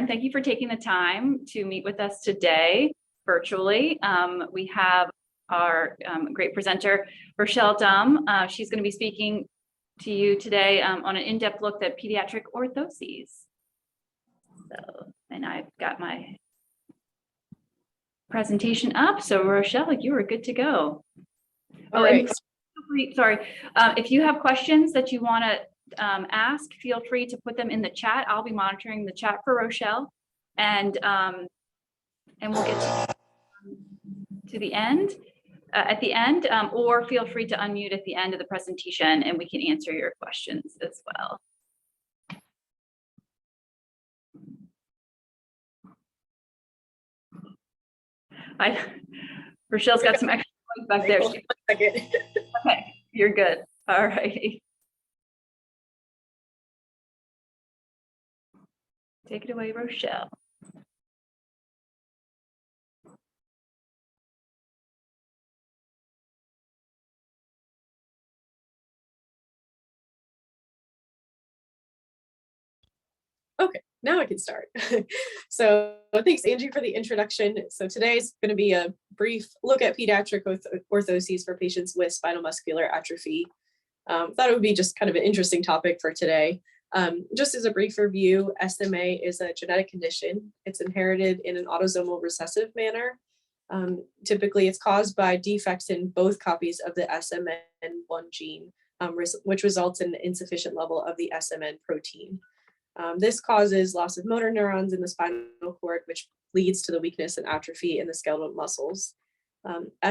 Karen. Thank you for taking the time to meet with us today virtually. We have our great presenter, Rochelle Dumm. She's going to be speaking to you today on an in-depth look at pediatric orthoses. So, and I've got my presentation up. So Rochelle, you are good to go. All right. Sorry, if you have questions that you want to ask, feel free to put them in the chat. I'll be monitoring the chat for Rochelle, and we'll get to the end at the end, or feel free to unmute at the end of the presentation, and we can answer your questions as well. Rochelle's got some extra points back there. Okay, you're good. All right. Take it away, Rochelle. Okay, now I can start. So thanks, Angie, for the introduction. So today's going to be a brief look at pediatric orthoses for patients with spinal muscular atrophy. Thought it would be just kind of an interesting topic for today. Just as a brief review, SMA is a genetic condition. It's inherited in an autosomal recessive manner. Typically, it's caused by defects in both copies of the SMN1 gene, which results in an insufficient level of the SMN protein. This causes loss of motor neurons in the spinal cord, which leads to the weakness and atrophy in the skeletal muscles.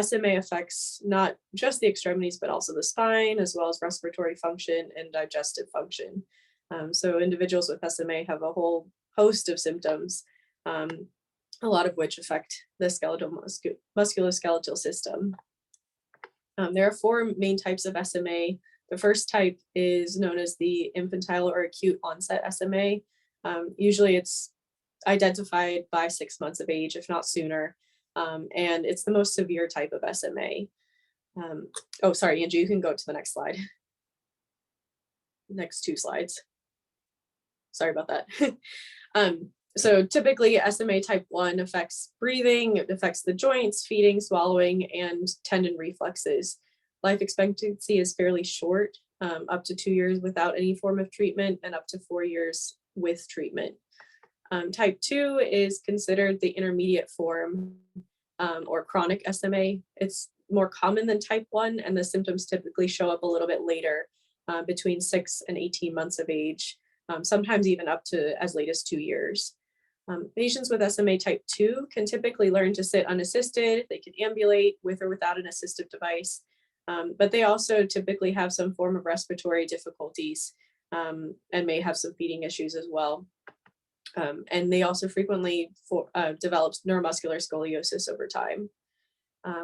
SMA affects not just the extremities, but also the spine, as well as respiratory function and digestive function. So individuals with SMA have a whole host of symptoms, a lot of which affect the skeletal musculoskeletal system. There are four main types of SMA. The first type is known as the infantile or acute onset SMA. Usually it's identified by 6 months of age, if not sooner. And it's the most severe type of SMA. Oh, sorry, Angie, you can go to the next slide. Next two slides. Sorry about that. So typically SMA type 1 affects breathing, it affects the joints, feeding, swallowing, and tendon reflexes. Life expectancy is fairly short, up to 2 years without any form of treatment and up to 4 years with treatment. Type 2 is considered the intermediate form or chronic SMA. It's more common than type 1, and the symptoms typically show up a little bit later, between 6 and 18 months of age, sometimes even up to as late as 2 years. Patients with SMA type 2 can typically learn to sit unassisted. They can ambulate with or without an assistive device, but they also typically have some form of respiratory difficulties and may have some feeding issues as well. And they also frequently develop neuromuscular scoliosis over time.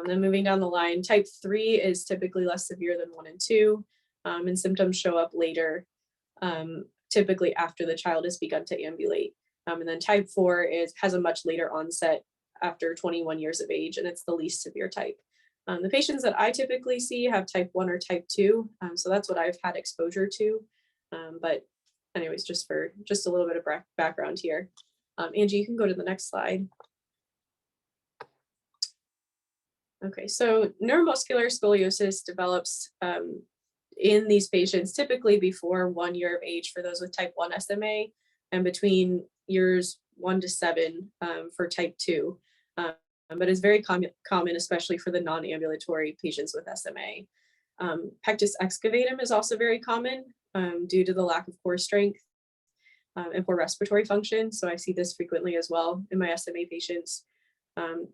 Then moving down the line, type 3 is typically less severe than 1 and 2, and symptoms show up later, typically after the child has begun to ambulate. And then type 4 has a much later onset after 21 years of age, and it's the least severe type. The patients that I typically see have type 1 or type 2, so that's what I've had exposure to. But anyways, just a little bit of background here. Angie, you can go to the next slide. Okay, so neuromuscular scoliosis develops in these patients typically before 1 year of age for those with type 1 SMA, and between years 1 to 7 for type 2. But it's very common, especially for the non-ambulatory patients with SMA. Pectus excavatum is also very common due to the lack of core strength and poor respiratory function. So I see this frequently as well in my SMA patients.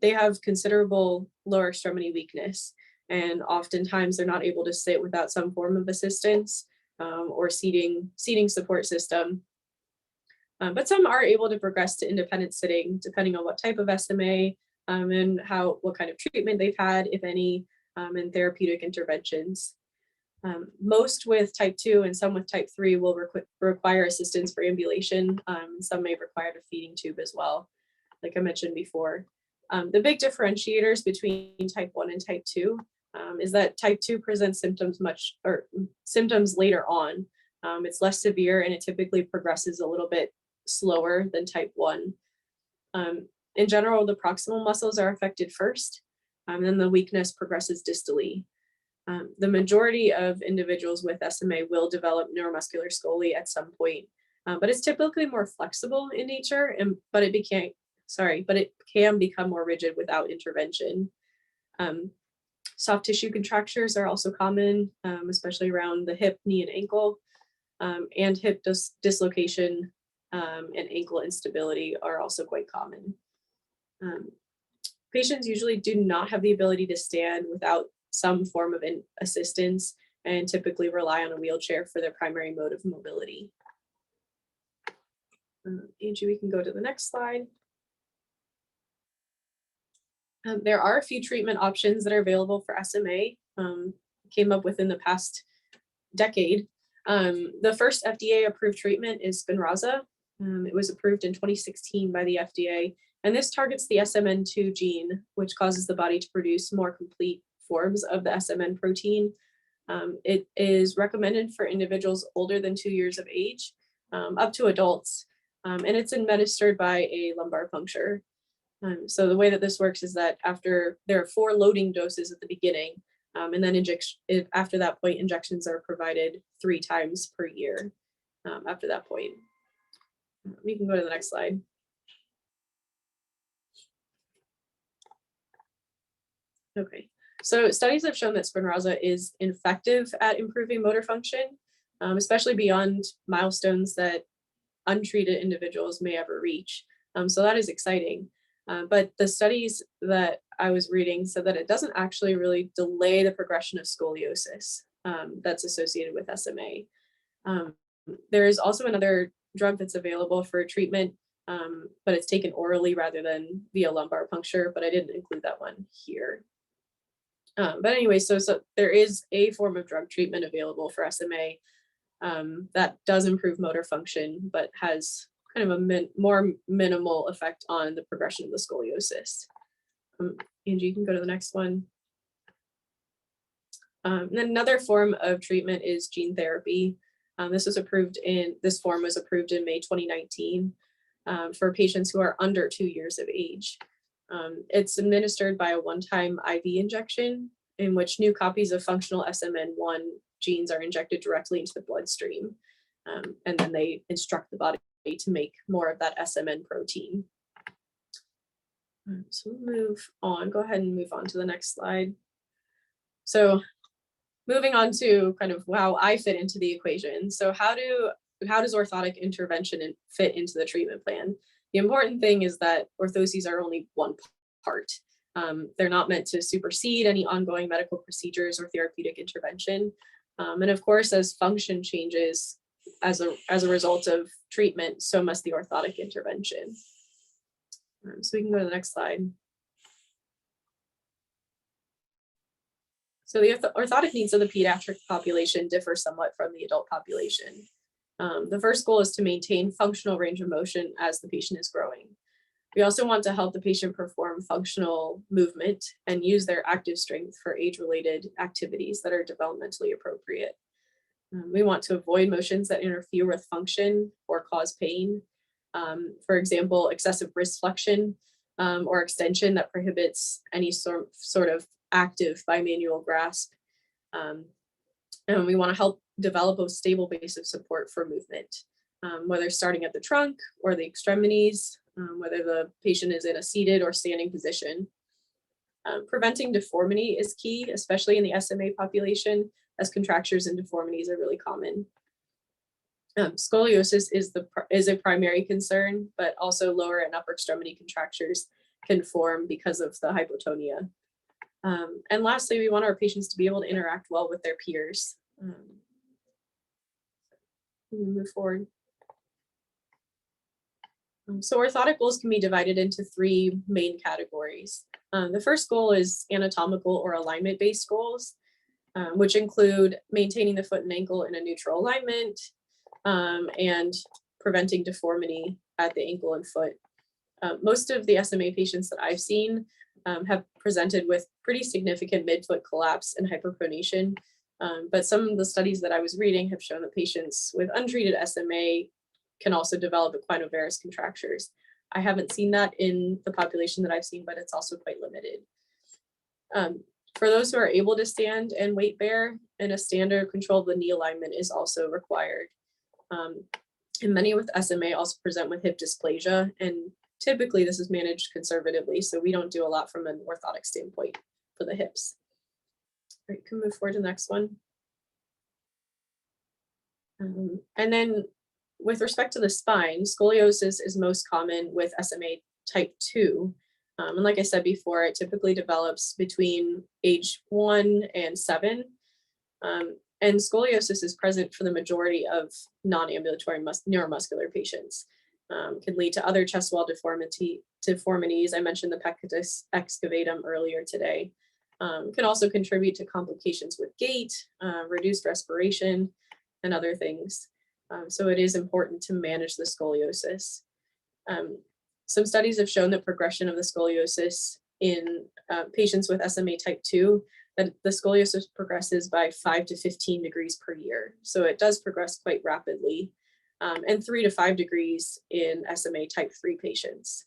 They have considerable lower extremity weakness, and oftentimes they're not able to sit without some form of assistance or seating support system. But some are able to progress to independent sitting, depending on what type of SMA and what kind of treatment they've had, if any, and therapeutic interventions. Most with type 2 and some with type 3 will require assistance for ambulation. Some may require a feeding tube as well, like I mentioned before. The big differentiators between type 1 and type 2 is that type 2 presents symptoms later on. It's less severe and it typically progresses a little bit slower than type 1. In general, the proximal muscles are affected first, and then the weakness progresses distally. The majority of individuals with SMA will develop neuromuscular scoli at some point, but it's typically more flexible in nature, but it can become more rigid without intervention. Soft tissue contractures are also common, especially around the hip, knee, and ankle, and hip dislocation and ankle instability are also quite common. Patients usually do not have the ability to stand without some form of assistance and typically rely on a wheelchair for their primary mode of mobility. Angie, we can go to the next slide. There are a few treatment options that are available for SMA, came up within the past decade. The first FDA approved treatment is Spinraza. It was approved in 2016 by the FDA, and this targets the SMN2 gene, which causes the body to produce more complete forms of the SMN protein. It is recommended for individuals older than 2 years of age, up to adults, and it's administered by a lumbar puncture. So the way that this works is that there are 4 loading doses at the beginning, and then after that point, injections are provided 3 times per year after that point. We can go to the next slide. Okay, so studies have shown that Spinraza is effective at improving motor function, especially beyond milestones that untreated individuals may ever reach. So that is exciting. But the studies that I was reading said that it doesn't actually really delay the progression of scoliosis that's associated with SMA. There is also another drug that's available for treatment, but it's taken orally rather than via lumbar puncture, but I didn't include that one here. But anyway, so there is a form of drug treatment available for SMA that does improve motor function, but has kind of a more minimal effect on the progression of the scoliosis. Angie, you can go to the next one. And then another form of treatment is gene therapy. This form was approved in May 2019 for patients who are under 2 years of age. It's administered by a one-time IV injection in which new copies of functional SMN1 genes are injected directly into the bloodstream. And then they instruct the body to make more of that SMN protein. So we'll move on, go ahead and move on to the next slide. So moving on to kind of how I fit into the equation. So how does orthotic intervention fit into the treatment plan? The important thing is that orthoses are only one part. They're not meant to supersede any ongoing medical procedures or therapeutic intervention. And of course, as function changes as a result of treatment, so must the orthotic intervention. So we can go to the next slide. So the orthotic needs of the pediatric population differ somewhat from the adult population. The first goal is to maintain functional range of motion as the patient is growing. We also want to help the patient perform functional movement and use their active strength for age-related activities that are developmentally appropriate. We want to avoid motions that interfere with function or cause pain. For example, excessive wrist flexion or extension that prohibits any sort of active bimanual grasp. And we want to help develop a stable base of support for movement, whether starting at the trunk or the extremities, whether the patient is in a seated or standing position. Preventing deformity is key, especially in the SMA population, as contractures and deformities are really common. Scoliosis is a primary concern, but also lower and upper extremity contractures can form because of the hypotonia. And lastly, we want our patients to be able to interact well with their peers. Move forward. So orthotic goals can be divided into 3 main categories. The first goal is anatomical or alignment-based goals, which include maintaining the foot and ankle in a neutral alignment and preventing deformity at the ankle and foot. Most of the SMA patients that I've seen have presented with pretty significant midfoot collapse and hyperpronation. But some of the studies that I was reading have shown that patients with untreated SMA can also develop equinovarus contractures. I haven't seen that in the population that I've seen, but it's also quite limited. For those who are able to stand and weight bear, and a standard control of the knee alignment is also required. And many with SMA also present with hip dysplasia, and typically this is managed conservatively, so we don't do a lot from an orthotic standpoint for the hips. All right, can move forward to the next one. And then with respect to the spine, scoliosis is most common with SMA type 2. And like I said before, it typically develops between age 1 and 7. And scoliosis is present for the majority of non-ambulatory neuromuscular patients. Can lead to other chest wall deformities. I mentioned the pectus excavatum earlier today. Can also contribute to complications with gait, reduced respiration, and other things. So it is important to manage the scoliosis. Some studies have shown that progression of the scoliosis in patients with SMA type 2, that the scoliosis progresses by 5 to 15 degrees per year. So it does progress quite rapidly, and 3 to 5 degrees in SMA type 3 patients.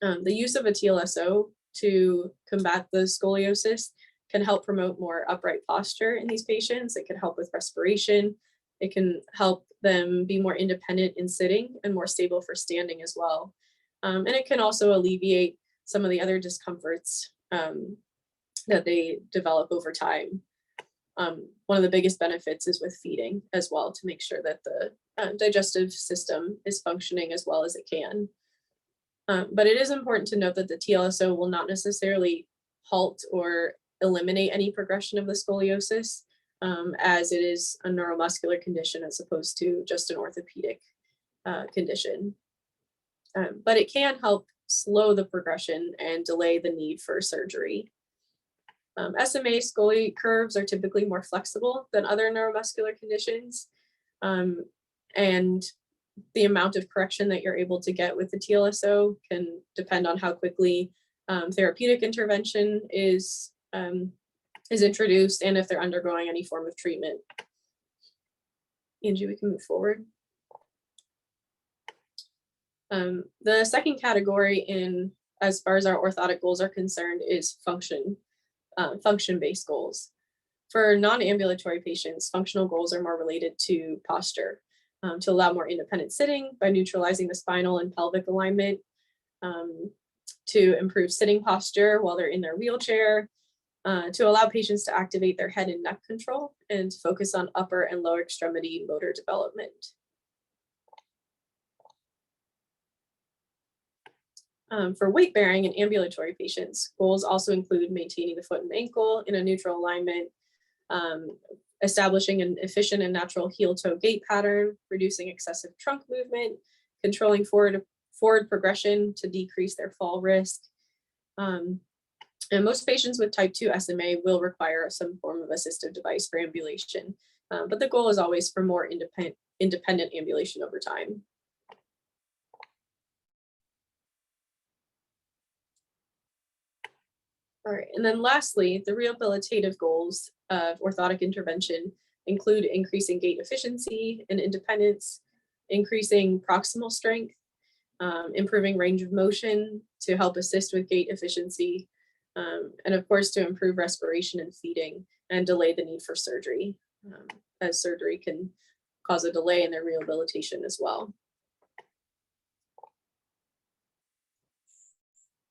The use of a TLSO to combat the scoliosis can help promote more upright posture in these patients. It can help with respiration. It can help them be more independent in sitting and more stable for standing as well. And it can also alleviate some of the other discomforts that they develop over time. One of the biggest benefits is with feeding as well, to make sure that the digestive system is functioning as well as it can. But it is important to note that the TLSO will not necessarily halt or eliminate any progression of the scoliosis, as it is a neuromuscular condition as opposed to just an orthopedic condition. But it can help slow the progression and delay the need for surgery. SMA scoli curves are typically more flexible than other neuromuscular conditions. And the amount of correction that you're able to get with the TLSO can depend on how quickly therapeutic intervention is introduced and if they're undergoing any form of treatment. Angie, we can move forward. The second category in, as far as our orthotic goals are concerned, is function-based goals. For non-ambulatory patients, functional goals are more related to posture, to allow more independent sitting by neutralizing the spinal and pelvic alignment, to improve sitting posture while they're in their wheelchair, to allow patients to activate their head and neck control, and to focus on upper and lower extremity motor development. For weight bearing and ambulatory patients, goals also include maintaining the foot and ankle in a neutral alignment, establishing an efficient and natural heel-toe gait pattern, reducing excessive trunk movement, controlling forward progression to decrease their fall risk. And most patients with type 2 SMA will require some form of assistive device for ambulation, but the goal is always for more independent ambulation over time. All right, and then lastly, the rehabilitative goals of orthotic intervention include increasing gait efficiency and independence, increasing proximal strength, improving range of motion to help assist with gait efficiency, and of course to improve respiration and feeding and delay the need for surgery, as surgery can cause a delay in their rehabilitation as well.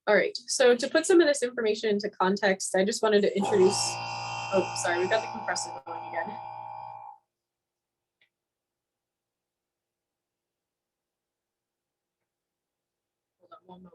All right, so to put some of this information into context, I just wanted to introduce, oh, sorry, we got the compressor going again. Hold on one moment.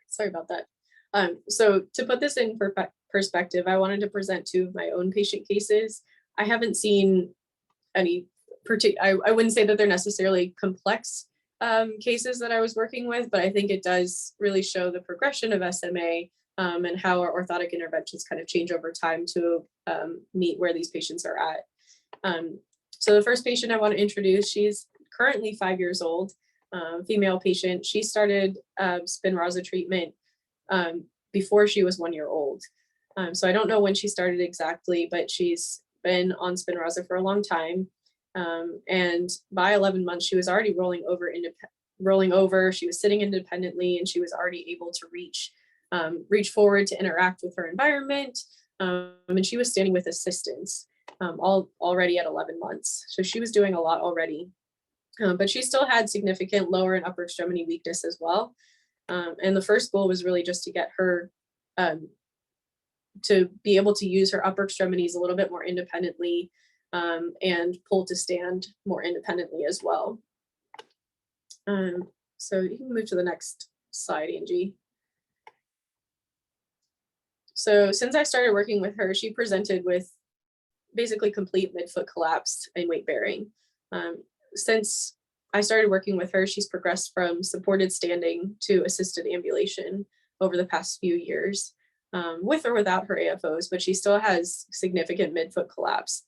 Sorry about that. So to put this in perspective, I wanted to present two of my own patient cases. I haven't seen any I wouldn't say that they're necessarily complex cases that I was working with, but I think it does really show the progression of SMA and how our orthotic interventions kind of change over time to meet where these patients are at. So the first patient I want to introduce, she's currently 5 years old, female patient. She started Spinraza treatment before she was 1 year old. So I don't know when she started exactly, but she's been on Spinraza for a long time. And by 11 months, she was already rolling over. She was sitting independently, and she was already able to reach forward to interact with her environment. And she was standing with assistance already at 11 months. So she was doing a lot already. But she still had significant lower and upper extremity weakness as well. And the first goal was really just to get her to be able to use her upper extremities a little bit more independently and pull to stand more independently as well. So you can move to the next slide, Angie. So since I started working with her, she presented with basically complete midfoot collapse and weight bearing. Since I started working with her, she's progressed from supported standing to assisted ambulation over the past few years, with or without her AFOs, but she still has significant midfoot collapse,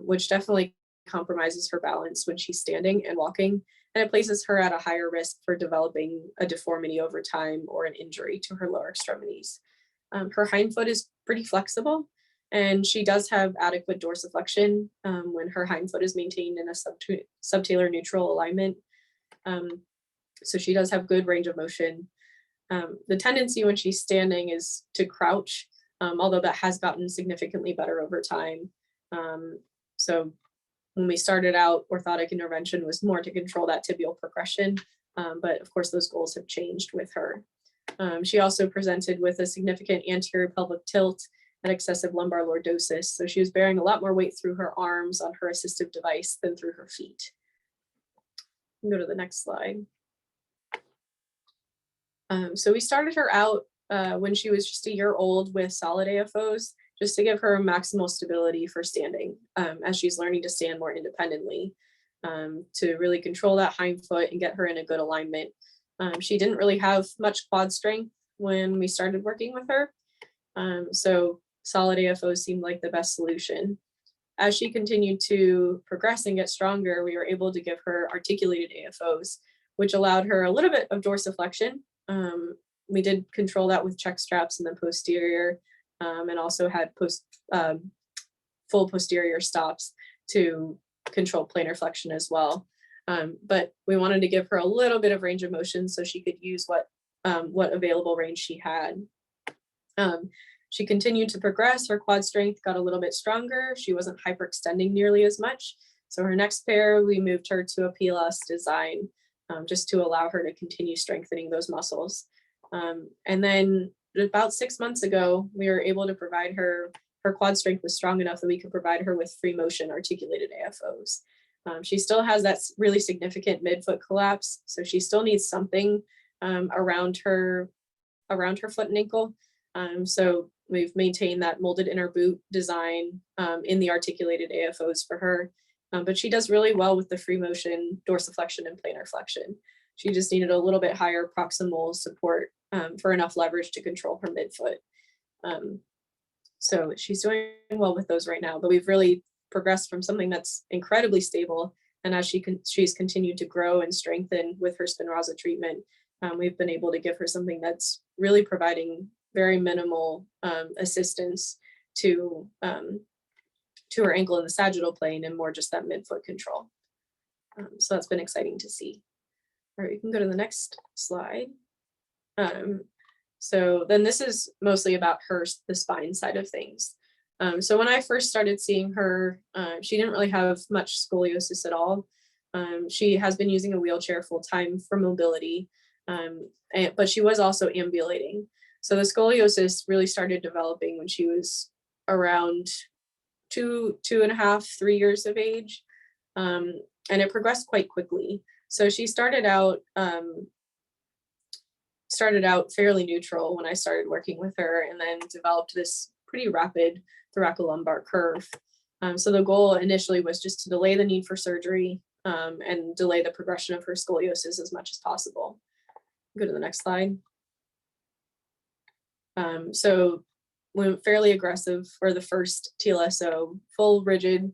which definitely compromises her balance when she's standing and walking, and it places her at a higher risk for developing a deformity over time or an injury to her lower extremities. Her hind foot is pretty flexible, and she does have adequate dorsiflexion when her hind foot is maintained in a subtalar neutral alignment. So she does have good range of motion. The tendency when she's standing is to crouch, although that has gotten significantly better over time. So when we started out, orthotic intervention was more to control that tibial progression, but of course those goals have changed with her. She also presented with a significant anterior pelvic tilt and excessive lumbar lordosis. So she was bearing a lot more weight through her arms on her assistive device than through her feet. Go to the next slide. So we started her out when she was just a year old with solid AFOs, just to give her maximal stability for standing as she's learning to stand more independently, to really control that hind foot and get her in a good alignment. She didn't really have much quad strength when we started working with her. So solid AFOs seemed like the best solution. As she continued to progress and get stronger, we were able to give her articulated AFOs, which allowed her a little bit of dorsiflexion. We did control that with check straps in the posterior, and also had full posterior stops to control planar flexion as well. But we wanted to give her a little bit of range of motion so she could use what available range she had. She continued to progress. Her quad strength got a little bit stronger. She wasn't hyperextending nearly as much. So her next pair, we moved her to a PLS design just to allow her to continue strengthening those muscles. And then about 6 months ago, we were able to provide her quad strength was strong enough that we could provide her with free motion articulated AFOs. She still has that really significant midfoot collapse, so she still needs something around her foot and ankle. So we've maintained that molded inner boot design in the articulated AFOs for her, but she does really well with the free motion dorsiflexion and planar flexion. She just needed a little bit higher proximal support for enough leverage to control her midfoot. So she's doing well with those right now, but we've really progressed from something that's incredibly stable. And as she's continued to grow and strengthen with her Spinraza treatment, we've been able to give her something that's really providing very minimal assistance to her ankle in the sagittal plane and more just that midfoot control. So that's been exciting to see. All right, we can go to the next slide. So then this is mostly about the spine side of things. So when I first started seeing her, she didn't really have much scoliosis at all. She has been using a wheelchair full time for mobility, but she was also ambulating. So the scoliosis really started developing when she was around 2.5, 3 years of age. And it progressed quite quickly. So she started out fairly neutral when I started working with her, and then developed this pretty rapid thoracolumbar curve. So the goal initially was just to delay the need for surgery, and delay the progression of her scoliosis as much as possible. Go to the next slide. So went fairly aggressive for the first TLSO, full rigid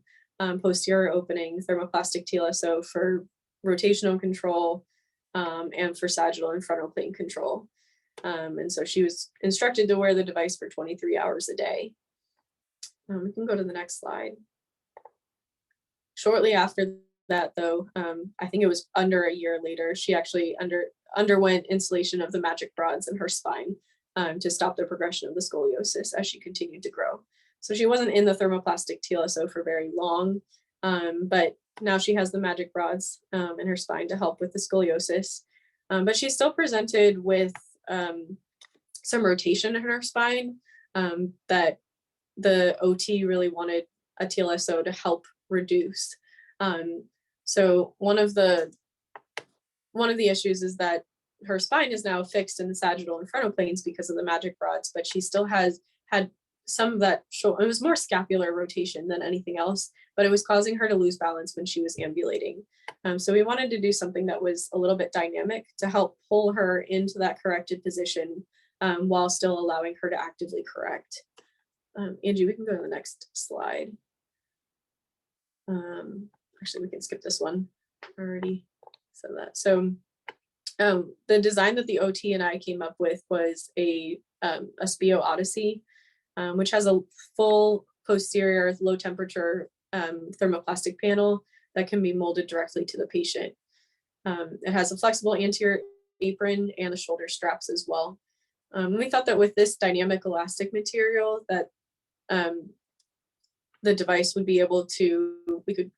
posterior opening, thermoplastic TLSO for rotational control and for sagittal and frontal plane control. And so she was instructed to wear the device for 23 hours a day. We can go to the next slide. Shortly after that, though, I think it was under a year later, she actually underwent installation of the MAGEC rods in her spine to stop the progression of the scoliosis as she continued to grow. So she wasn't in the thermoplastic TLSO for very long, but now she has the MAGEC rods in her spine to help with the scoliosis. But she still presented with some rotation in her spine that the OT really wanted a TLSO to help reduce. So one of the issues is that her spine is now fixed in the sagittal and frontal planes because of the MAGEC rods, but she still has had some of that it was more scapular rotation than anything else, but it was causing her to lose balance when she was ambulating. So we wanted to do something that was a little bit dynamic to help pull her into that corrected position while still allowing her to actively correct. Angie, we can go to the next slide. Actually, we can skip this one. I already said that. So the design that the OT and I came up with was a SPIO Odyssey, which has a full posterior low temperature thermoplastic panel that can be molded directly to the patient. It has a flexible anterior apron and the shoulder straps as well. We thought that with this dynamic elastic material that the device would be able to, we could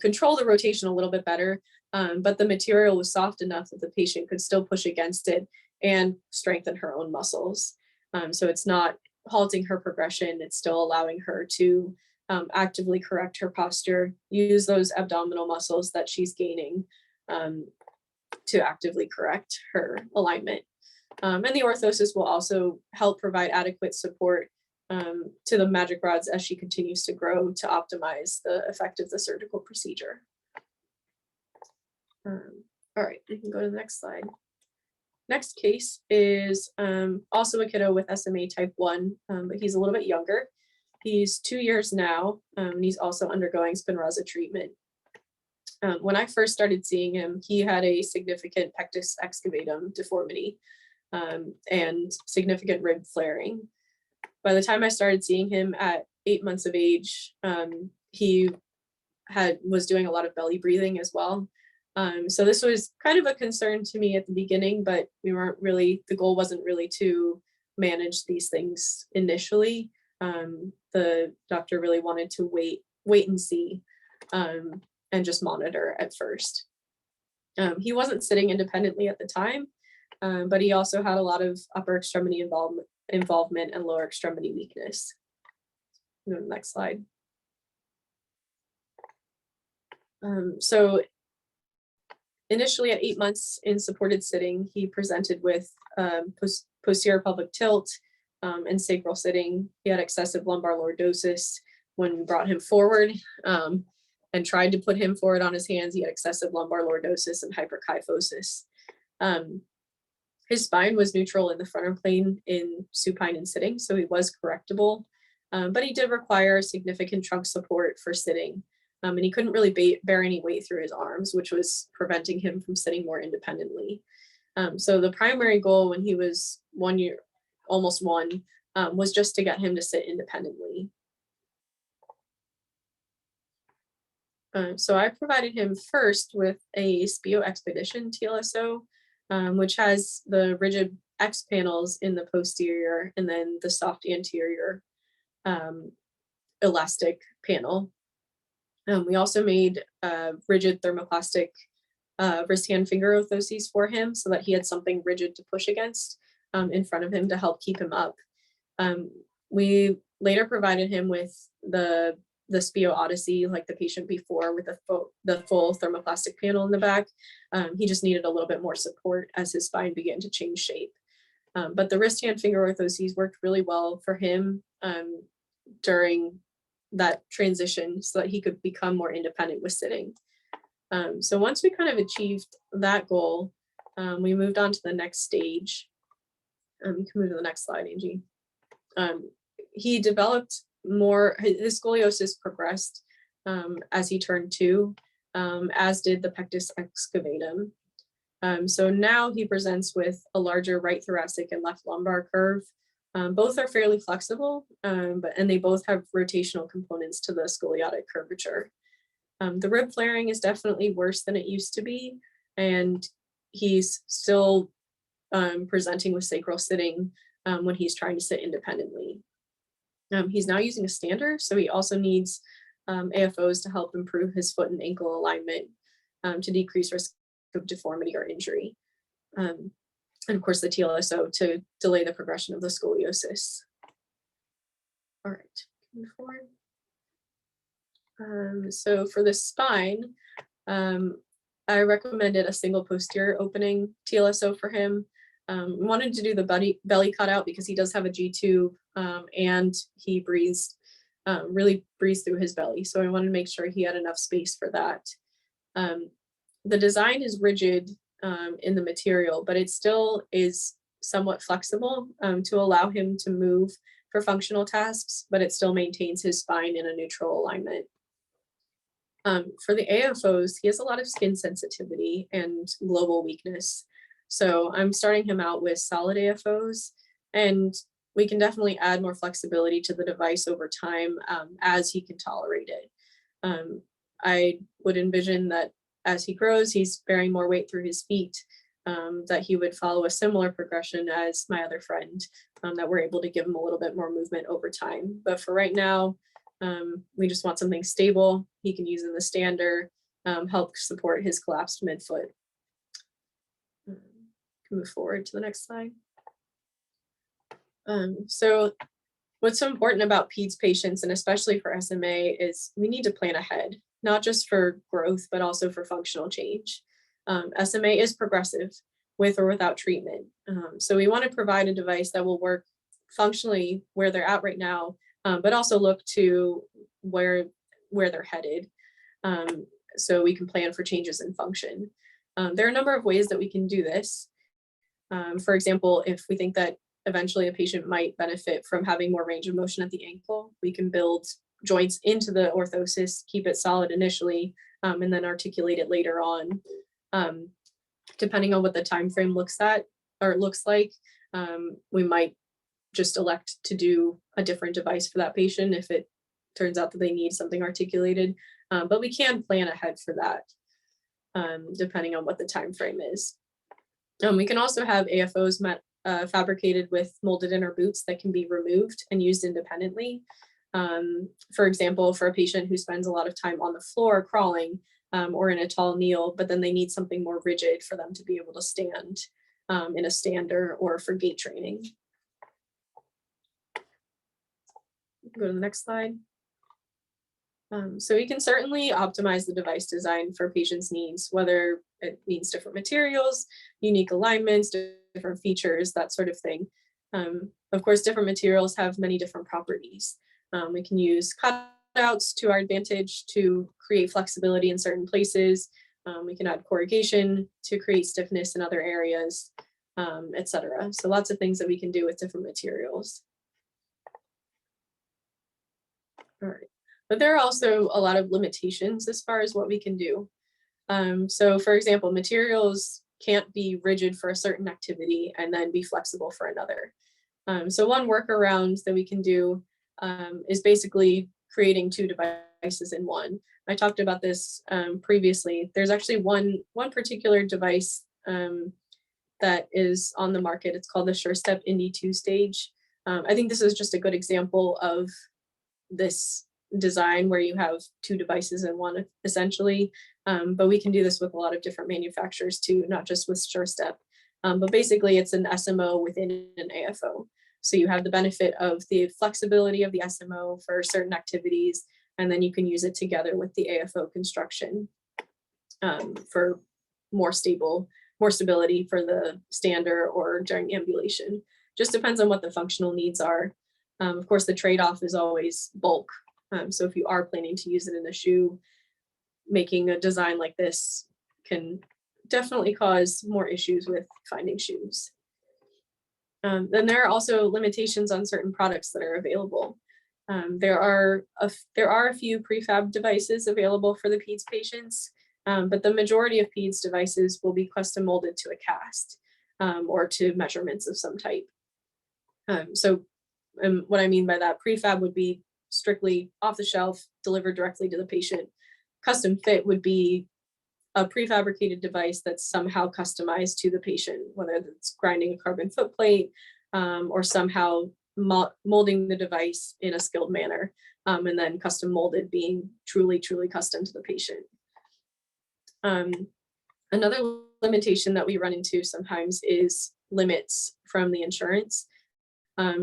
control the rotation a little bit better, but the material was soft enough that the patient could still push against it and strengthen her own muscles. So it's not halting her progression, it's still allowing her to actively correct her posture, use those abdominal muscles that she's gaining to actively correct her alignment. And the orthosis will also help provide adequate support to the MAGEC rods as she continues to grow to optimize the effect of the surgical procedure. All right, we can go to the next slide. Next case is also a kiddo with SMA type 1, but he's a little bit younger. He's 2 years now, and he's also undergoing Spinraza treatment. When I first started seeing him, he had a significant pectus excavatum deformity and significant rib flaring. By the time I started seeing him at 8 months of age, he was doing a lot of belly breathing as well. So this was kind of a concern to me at the beginning, but the goal wasn't really to manage these things initially. The doctor really wanted to wait and see and just monitor at first. He wasn't sitting independently at the time, but he also had a lot of upper extremity involvement and lower extremity weakness. Go to the next slide. So initially at 8 months in supported sitting, he presented with posterior pelvic tilt and sacral sitting. He had excessive lumbar lordosis. When we brought him forward and tried to put him forward on his hands, he had excessive lumbar lordosis and hyperkyphosis. His spine was neutral in the frontal plane in supine and sitting, so he was correctable, but he did require significant trunk support for sitting. And he couldn't really bear any weight through his arms, which was preventing him from sitting more independently. So the primary goal when he was 1 year, almost one, was just to get him to sit independently. So I provided him first with a SPIO Expedition TLSO, which has the rigid X panels in the posterior and then the soft anterior elastic panel. We also made rigid thermoplastic wrist, hand, finger orthoses for him so that he had something rigid to push against in front of him to help keep him up. We later provided him with the SPIO Odyssey, like the patient before, with the full thermoplastic panel in the back. He just needed a little bit more support as his spine began to change shape. But the wrist, hand, finger orthoses worked really well for him during that transition so that he could become more independent with sitting. So once we kind of achieved that goal, we moved on to the next stage. You can move to the next slide, Angie. He developed more, his scoliosis progressed as he turned 2, as did the pectus excavatum. So now he presents with a larger right thoracic and left lumbar curve. Both are fairly flexible, and they both have rotational components to the scoliotic curvature. The rib flaring is definitely worse than it used to be, and he's still presenting with sacral sitting when he's trying to sit independently. He's now using a stander, so he also needs AFOs to help improve his foot and ankle alignment to decrease risk of deformity or injury. And of course the TLSO to delay the progression of the scoliosis. All right, move forward. So for the spine, I recommended a single posterior opening TLSO for him. Wanted to do the belly cutout because he does have a G-tube and he really breathes through his belly. So I wanted to make sure he had enough space for that. The design is rigid in the material, but it still is somewhat flexible to allow him to move for functional tasks, but it still maintains his spine in a neutral alignment. For the AFOs, he has a lot of skin sensitivity and global weakness. So I'm starting him out with solid AFOs, and we can definitely add more flexibility to the device over time as he can tolerate it. I would envision that as he grows, he's bearing more weight through his feet, that he would follow a similar progression as my other friend, that we're able to give him a little bit more movement over time. But for right now, we just want something stable he can use in the stander, help support his collapsed midfoot. Move forward to the next slide. So what's so important about PEDS patients, and especially for SMA, is we need to plan ahead, not just for growth, but also for functional change. SMA is progressive with or without treatment. So we want to provide a device that will work functionally where they're at right now, but also look to where they're headed. So we can plan for changes in function. There are a number of ways that we can do this. For example, if we think that eventually a patient might benefit from having more range of motion at the ankle, we can build joints into the orthosis, keep it solid initially, and then articulate it later on. Depending on what the time frame looks like, we might just elect to do a different device for that patient if it turns out that they need something articulated. But we can plan ahead for that, depending on what the time frame is. We can also have AFOs fabricated with molded inner boots that can be removed and used independently. For example, for a patient who spends a lot of time on the floor crawling or in a tall kneel, but then they need something more rigid for them to be able to stand in a stander or for gait training. Go to the next slide. So we can certainly optimize the device design for patients' needs, whether it means different materials, unique alignments, different features, that sort of thing. Of course, different materials have many different properties. We can use cutouts to our advantage to create flexibility in certain places. We can add corrugation to create stiffness in other areas, etc. So lots of things that we can do with different materials. All right. But there are also a lot of limitations as far as what we can do. So for example, materials can't be rigid for a certain activity and then be flexible for another. So one workaround that we can do is basically creating two devices in one. I talked about this previously. There's actually one particular device that is on the market. It's called the SureStep Indy 2-stage. I think this is just a good example of this design where you have two devices in one, essentially. But we can do this with a lot of different manufacturers too, not just with SureStep. But basically it's an SMO within an AFO. So you have the benefit of the flexibility of the SMO for certain activities, and then you can use it together with the AFO construction for more stability for the stander or during ambulation. Just depends on what the functional needs are. Of course, the trade-off is always bulk. So if you are planning to use it in a shoe, making a design like this can definitely cause more issues with finding shoes. Then there are also limitations on certain products that are available. There are a few prefab devices available for the PEDS patients, but the majority of PEDS devices will be custom molded to a cast or to measurements of some type. What I mean by that, prefab would be strictly off the shelf, delivered directly to the patient. Custom fit would be a prefabricated device that's somehow customized to the patient, whether it's grinding a carbon foot plate or somehow molding the device in a skilled manner, and then custom molded being truly custom to the patient. Another limitation that we run into sometimes is limits from the insurance.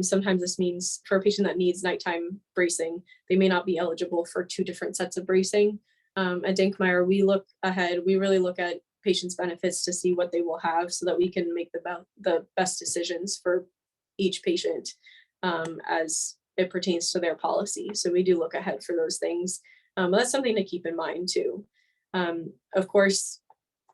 Sometimes this means for a patient that needs nighttime bracing, they may not be eligible for 2 different sets of bracing. At Dinkmeyer, we look ahead, we really look at patients' benefits to see what they will have so that we can make the best decisions for each patient as it pertains to their policy. So we do look ahead for those things. But that's something to keep in mind too. Of course,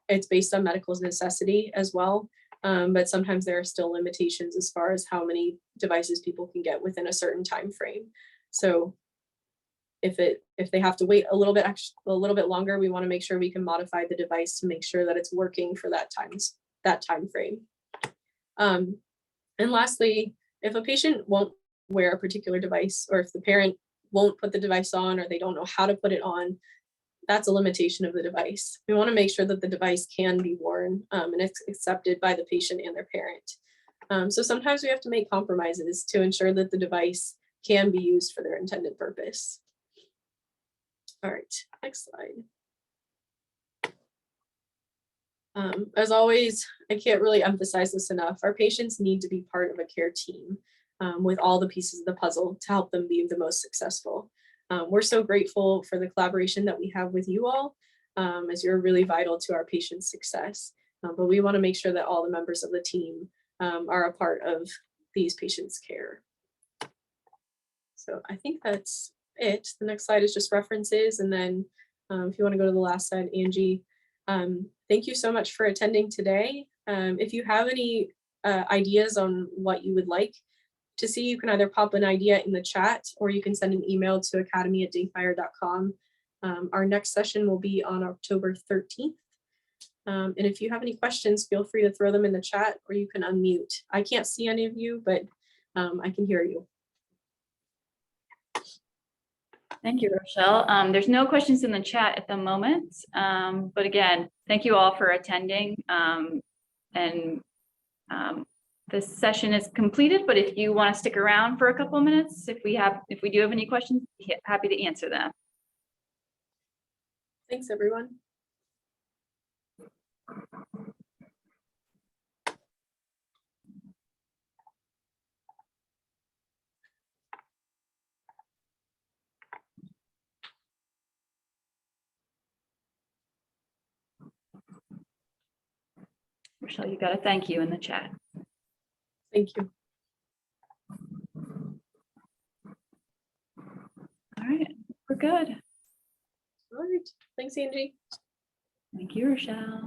it's based on medical necessity as well. But sometimes there are still limitations as far as how many devices people can get within a certain time frame. So if they have to wait a little bit longer, we want to make sure we can modify the device to make sure that it's working for that time frame. And lastly, if a patient won't wear a particular device, or if the parent won't put the device on, or they don't know how to put it on, that's a limitation of the device. We want to make sure that the device can be worn and it's accepted by the patient and their parent. So sometimes we have to make compromises to ensure that the device can be used for their intended purpose. All right, next slide. As always, I can't really emphasize this enough. Our patients need to be part of a care team with all the pieces of the puzzle to help them be the most successful. We're so grateful for the collaboration that we have with you all, as you're really vital to our patients' success. But we want to make sure that all the members of the team are a part of these patients' care. So I think that's it. The next slide is just references. And then if you want to go to the last slide, Angie, thank you so much for attending today. If you have any ideas on what you would like to see, you can either pop an idea in the chat or you can send an email to academy@dinkmeyer.com. Our next session will be on October 13th. And if you have any questions, feel free to throw them in the chat or you can unmute. I can't see any of you, but I can hear you. Thank you, Rochelle. There's no questions in the chat at the moment. But again, thank you all for attending. This session is completed, but if you want to stick around for a couple of minutes, if we do have any questions, happy to answer them. Thanks, everyone. Rochelle, you got a thank you in the chat. Thank you. All right, we're good. All right. Thanks, Angie. Thank you, Rochelle.